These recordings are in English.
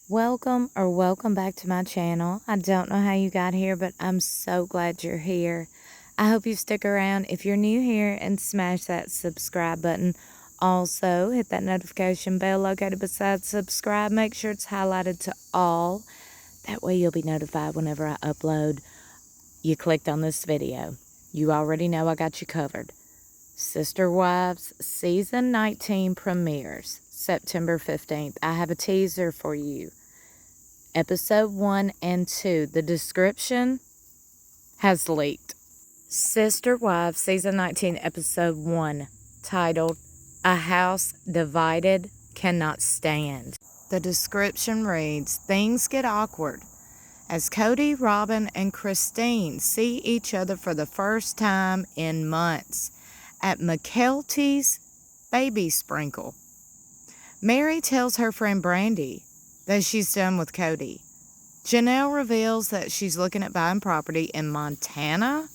Welcome back to my channel. I don't know how you got here, but I'm so glad you're here. I hope you stick around if you're new here and smash that subscribe button. Also, hit that notification bell located beside subscribe. Make sure it's highlighted to all. That way you'll be notified whenever I upload. You clicked on this video. You already know I got you covered. Sister Wives Season 19 premieres September 15th. I have a teaser for you. Episode 1 and 2. The description has leaked. Sister Wives Season 19 Episode 1, titled A House Divided Cannot Stand. The description reads, things get awkward as Cody, Robin, and Christine see each other for the first time in months at McKelty's baby sprinkle. Mary tells her friend Brandy that she's done with Cody. Janelle reveals that she's looking at buying property in Montana.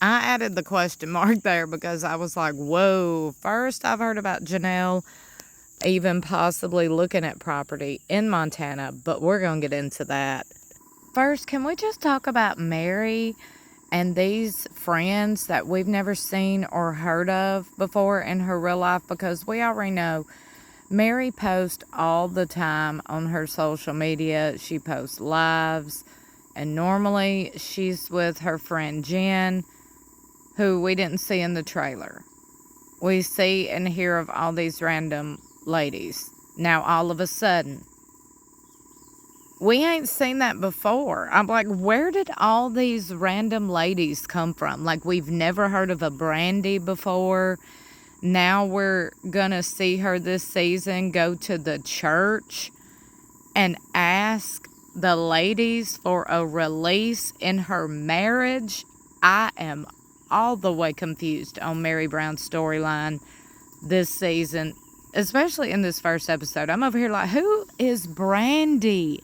I added the question mark there because I was like, whoa, first I've heard about Janelle even possibly looking at property in Montana, but we're going to get into that. First, can we just talk about Mary and these friends that we've never seen or heard of before in her real life? Because we already know Mary posts all the time on her social media. She posts lives, and normally she's with her friend Jen, who we didn't see in the trailer. We see and hear of all these random ladies. Now all of a sudden, we ain't seen that before. I'm like, where did all these random ladies come from? Like, we've never heard of a Brandy before. Now we're gonna see her this season go to the church and ask the ladies for a release in her marriage. I am all the way confused on Mary Brown's storyline this season, especially in this first episode. I'm over here like, who is Brandy?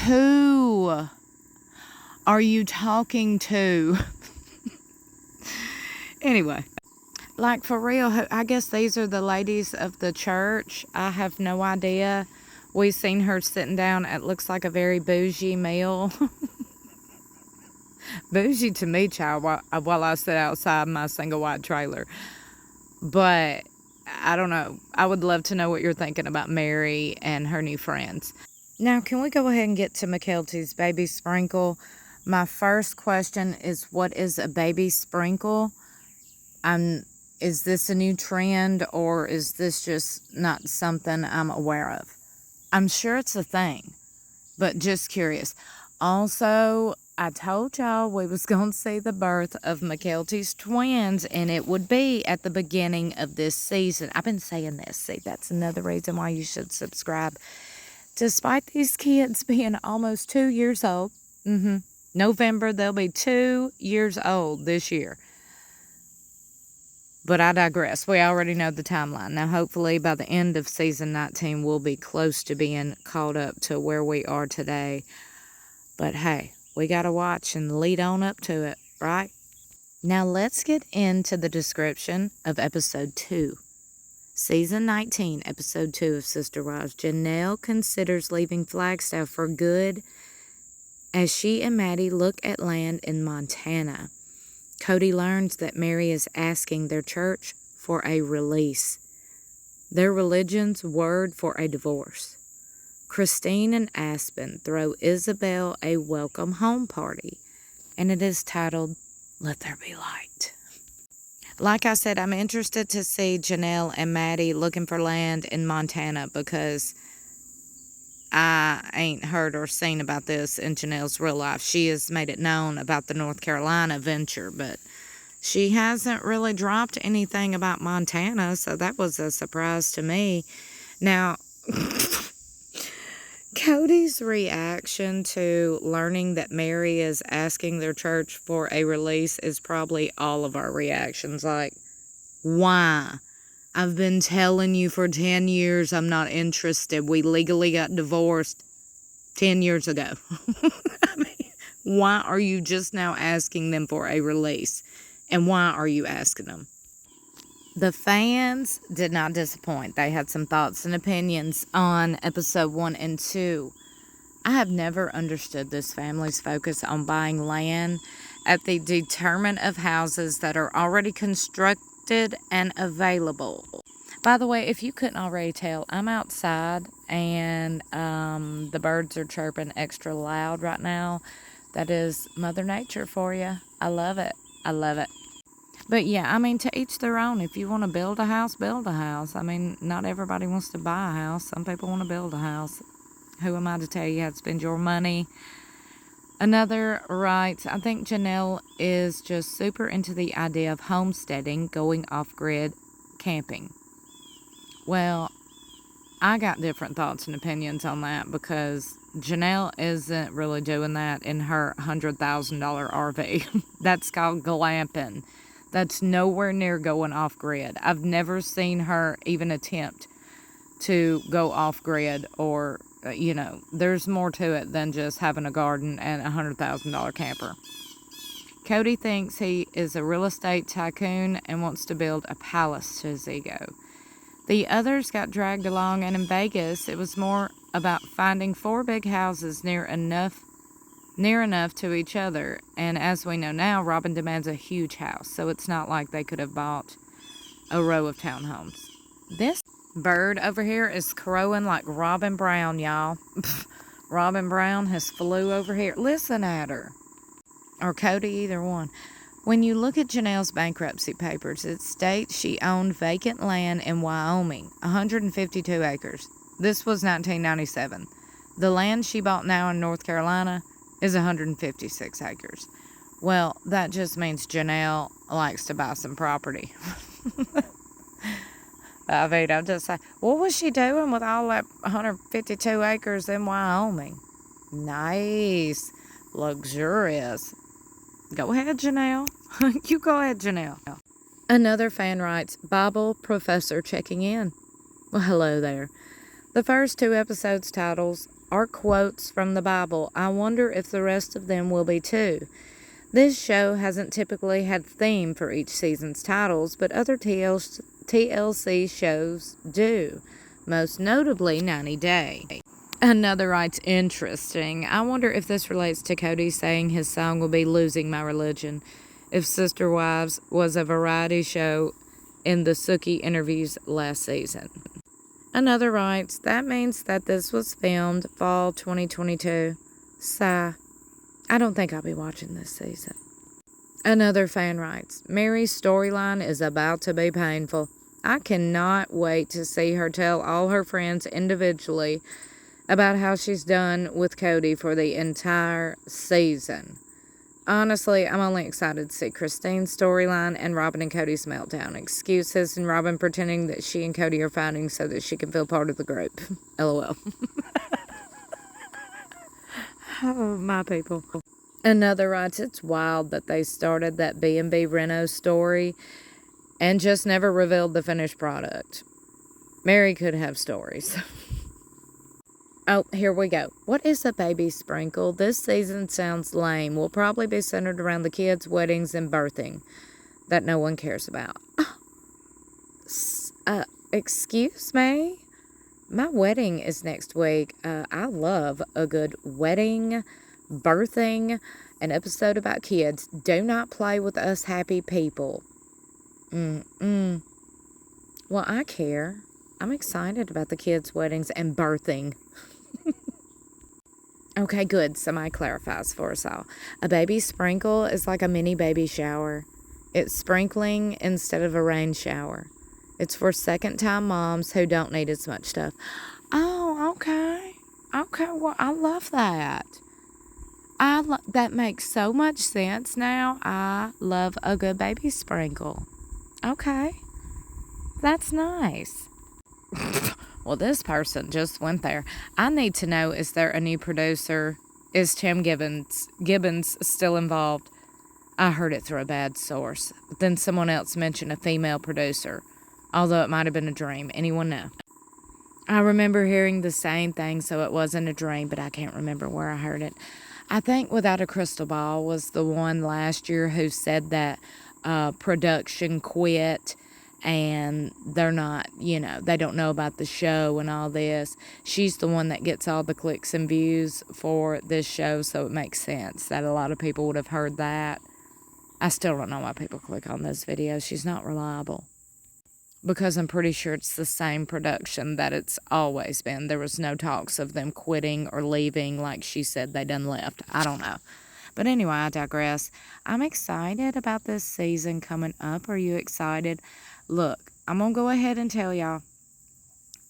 Who are you talking to? Anyway, like, for real, I guess these are the ladies of the church. I have no idea. We seen her sitting down at looks like a very bougie meal. Bougie to me, child, while I sit outside my single wide trailer. But I don't know. I would love to know what you're thinking about Mary and her new friends. Now, can we go ahead and get to McKelty's baby sprinkle? My first question is, what is a baby sprinkle? Is this a new trend, or is this just not something I'm aware of? I'm sure it's a thing, but just curious. Also, I told y'all we was going to see the birth of McKelty's twins, and it would be at the beginning of this season. I've been saying this. See, that's another reason why you should subscribe. Despite these kids being almost 2 years old, November, they'll be 2 years old this year. But I digress. We already know the timeline. Now, hopefully, by the end of season 19, we'll be close to being caught up to where we are today. But hey, we got to watch and lead on up to it, right? Now, let's get into the description of episode 2. Season 19, episode 2 of Sister Wives. Janelle considers leaving Flagstaff for good as she and Maddie look at land in Montana. Cody learns that Mary is asking their church for a release, their religion's word for a divorce. Christine and Aspen throw Isabel a welcome home party, and it is titled, Let There Be Light. Like I said, I'm interested to see Janelle and Maddie looking for land in Montana, because I ain't heard or seen about this in Janelle's real life. She has made it known about the North Carolina venture, but she hasn't really dropped anything about Montana, so that was a surprise to me. Now, Cody's reaction to learning that Mary is asking their church for a release is probably all of our reactions. Like, why? I've been telling you for 10 years I'm not interested. We legally got divorced 10 years ago. I mean, why are you just now asking them for a release? And why are you asking them? The fans did not disappoint. They had some thoughts and opinions on episode 1 and 2. I have never understood this family's focus on buying land at the determinant of houses that are already constructed and available. By the way, if you couldn't already tell, I'm outside and the birds are chirping extra loud right now. That is Mother Nature for you. I love it. I love it. But yeah, I mean, to each their own. If you want to build a house, build a house. I mean, not everybody wants to buy a house. Some people want to build a house. Who am I to tell you how to spend your money? Another writes, I think Janelle is just super into the idea of homesteading, going off-grid camping. Well, I got different thoughts and opinions on that because Janelle isn't really doing that in her $100,000 RV. That's called glamping. That's nowhere near going off-grid. I've never seen her even attempt to go off-grid or, there's more to it than just having a garden and a $100,000 camper. Cody thinks he is a real estate tycoon and wants to build a palace to his ego. The others got dragged along, and in Vegas, it was more about finding 4 big houses near enough to each other. And as we know now, Robin demands a huge house, so it's not like they could have bought a row of townhomes. This bird over here is crowing like Robin Brown, y'all. Robin Brown has flew over here. Listen at her. Or Cody, either one. When you look at Janelle's bankruptcy papers, it states she owned vacant land in Wyoming, 152 acres. This was 1997. The land she bought now in North Carolina is 156 acres. Well, that just means Janelle likes to buy some property. I mean, I'm just saying, what was she doing with all that 152 acres in Wyoming? Nice. Luxurious. Go ahead, Janelle. You go ahead, Janelle. Another fan writes, Bible professor checking in. Well, hello there. The first 2 episodes' titles are quotes from the Bible. I wonder if the rest of them will be too. This show hasn't typically had theme for each season's titles, but other TLC shows do, most notably 90 Day. Another writes, interesting. I wonder if this relates to Cody saying his song will be Losing My Religion, if Sister Wives was a variety show in the Sookie interviews last season. Another writes, that means that this was filmed fall 2022. Sigh. I don't think I'll be watching this season. Another fan writes, Mary's storyline is about to be painful. I cannot wait to see her tell all her friends individually about how she's done with Cody for the entire season. Honestly, I'm only excited to see Christine's storyline and Robin and Cody's meltdown. Excuses and Robin pretending that she and Cody are fighting so that she can feel part of the group. LOL. Oh, my people. Another writes, it's wild that they started that B&B Reno story and just never revealed the finished product. Mary could have stories. Oh, here we go. What is a baby sprinkle? This season sounds lame. Will probably be centered around the kids' weddings and birthing that no one cares about. Excuse me? My wedding is next week. I love a good wedding, birthing, an episode about kids. Do not play with us happy people. Well, I care. I'm excited about the kids' weddings and birthing. Okay, good. Somebody clarifies for us all. A baby sprinkle is like a mini baby shower. It's sprinkling instead of a rain shower. It's for second-time moms who don't need as much stuff. Oh, okay. Okay, well, I love that. That makes so much sense now. I love a good baby sprinkle. Okay. That's nice. Well, this person just went there. I need to know, is there a new producer? Is Tim Gibbons still involved? I heard it through a bad source. But then someone else mentioned a female producer, although it might have been a dream. Anyone know? I remember hearing the same thing, so it wasn't a dream, but I can't remember where I heard it. I think Without a Crystal Ball was the one last year who said that production quit and they're not, they don't know about the show and all this. She's the one that gets all the clicks and views for this show, so it makes sense that a lot of people would have heard that. I still don't know why people click on this video. She's not reliable. Because I'm pretty sure it's the same production that it's always been. There was no talks of them quitting or leaving like she said they done left. I don't know. But anyway, I digress. I'm excited about this season coming up. Are you excited? Look, I'm going to go ahead and tell y'all.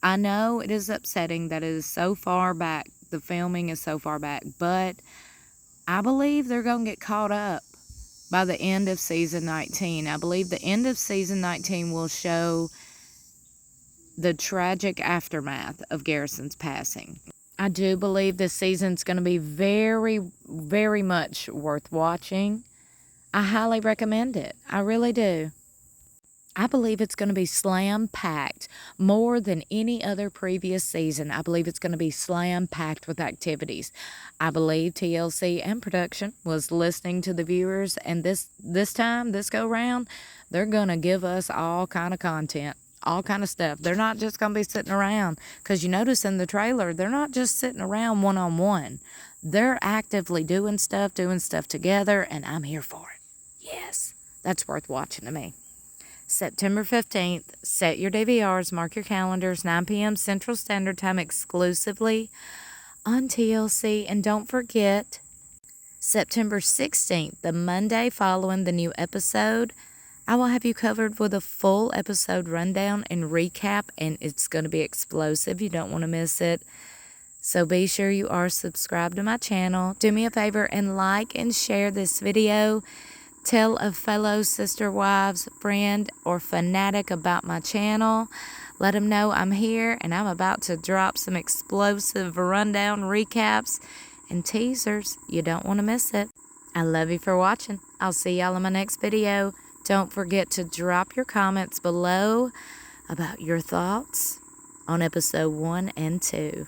I know it is upsetting that it is so far back. The filming is so far back. But I believe they're going to get caught up by the end of season 19. I believe the end of season 19 will show the tragic aftermath of Garrison's passing. I do believe this season's going to be very, very much worth watching. I highly recommend it. I really do. I believe it's going to be slam-packed more than any other previous season. I believe it's going to be slam-packed with activities. I believe TLC and production was listening to the viewers, and this go round, they're going to give us all kind of content, all kind of stuff. They're not just going to be sitting around, because you notice in the trailer, they're not just sitting around one-on-one. They're actively doing stuff together, and I'm here for it. Yes, that's worth watching to me. September 15th, set your DVRs, mark your calendars, 9 p.m. Central Standard Time exclusively on TLC. And don't forget, September 16th, the Monday following the new episode, I will have you covered with a full episode rundown and recap, and it's going to be explosive. You don't want to miss it. So be sure you are subscribed to my channel. Do me a favor and like and share this video. Tell a fellow sister wives, friend, or fanatic about my channel. Let them know I'm here and I'm about to drop some explosive rundown recaps and teasers. You don't want to miss it. I love you for watching. I'll see y'all in my next video. Don't forget to drop your comments below about your thoughts on episode 1 and 2.